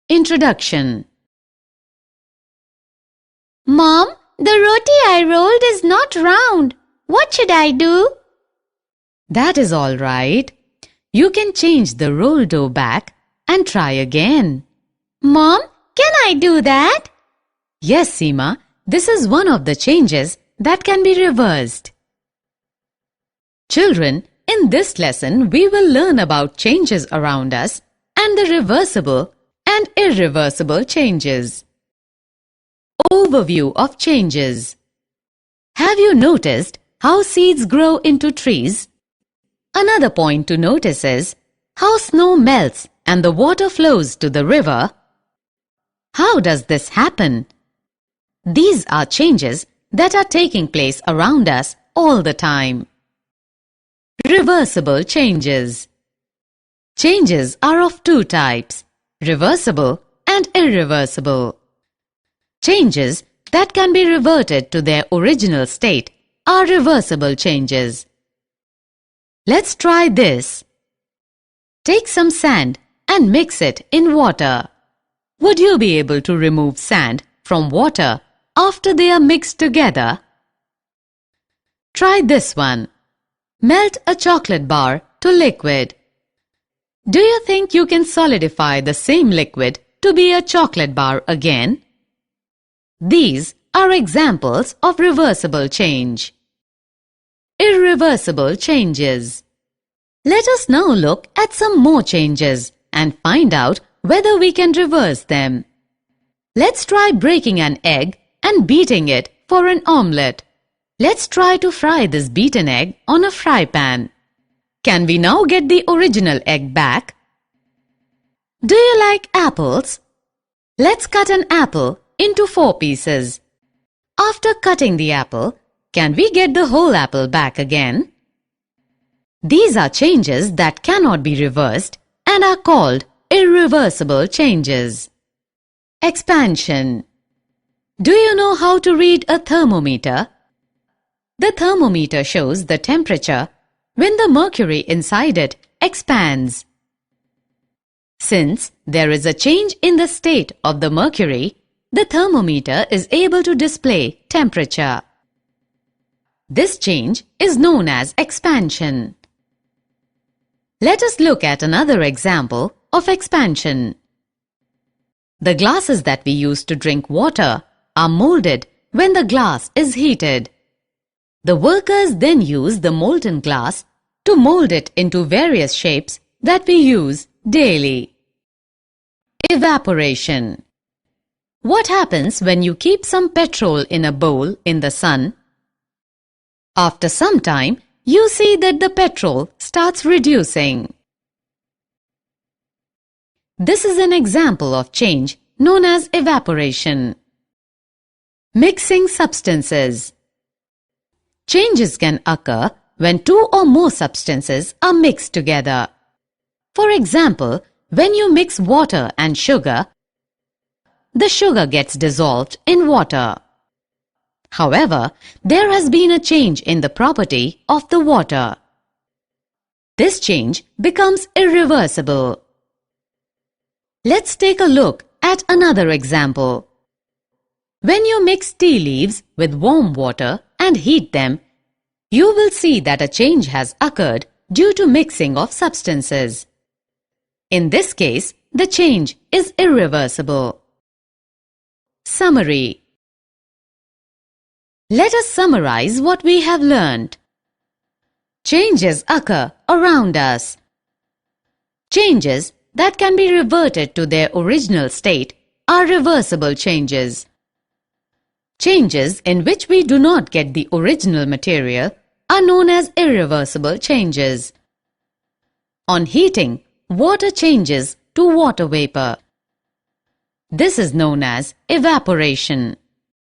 Introduction. Mom, the roti I rolled is not round. What should I do? That is all right. You can change the roll dough back and try again. Mom, can I do that? Yes, Seema, this is one of the changes that can be reversed. Children, in this lesson we will learn about changes around us and the reversible and irreversible changes. Overview of changes. Have you noticed how seeds grow into trees? Another point to notice is how snow melts and the water flows to the river. How does this happen? These are changes that are taking place around us all the time. Reversible changes. Changes are of two types, reversible and irreversible. Changes that can be reverted to their original state are reversible changes. Let's try this. Take some sand and mix it in water. Would you be able to remove sand from water after they are mixed together? Try this one. Melt a chocolate bar to liquid. Do you think you can solidify the same liquid to be a chocolate bar again? These are examples of reversible change. Irreversible changes. Let us now look at some more changes and find out whether we can reverse them. Let's try breaking an egg and beating it for an omelette. Let's try to fry this beaten egg on a fry pan. Can we now get the original egg back? Do you like apples? Let's cut an apple into 4 pieces. After cutting the apple, can we get the whole apple back again? These are changes that cannot be reversed and are called irreversible changes. Expansion. Do you know how to read a thermometer? The thermometer shows the temperature when the mercury inside it expands. Since there is a change in the state of the mercury, the thermometer is able to display temperature. This change is known as expansion. Let us look at another example of expansion. The glasses that we use to drink water are molded when the glass is heated. The workers then use the molten glass to mold it into various shapes that we use daily. Evaporation. What happens when you keep some petrol in a bowl in the sun? After some time, you see that the petrol starts reducing. This is an example of change known as evaporation. Mixing substances. Changes can occur when 2 or more substances are mixed together. For example, when you mix water and sugar, the sugar gets dissolved in water. However, there has been a change in the property of the water. This change becomes irreversible. Let's take a look at another example. When you mix tea leaves with warm water and heat them, you will see that a change has occurred due to mixing of substances. In this case, the change is irreversible. Summary. Let us summarize what we have learned. Changes occur around us. Changes that can be reverted to their original state are reversible changes. Changes in which we do not get the original material are known as irreversible changes. On heating, water changes to water vapor. This is known as evaporation.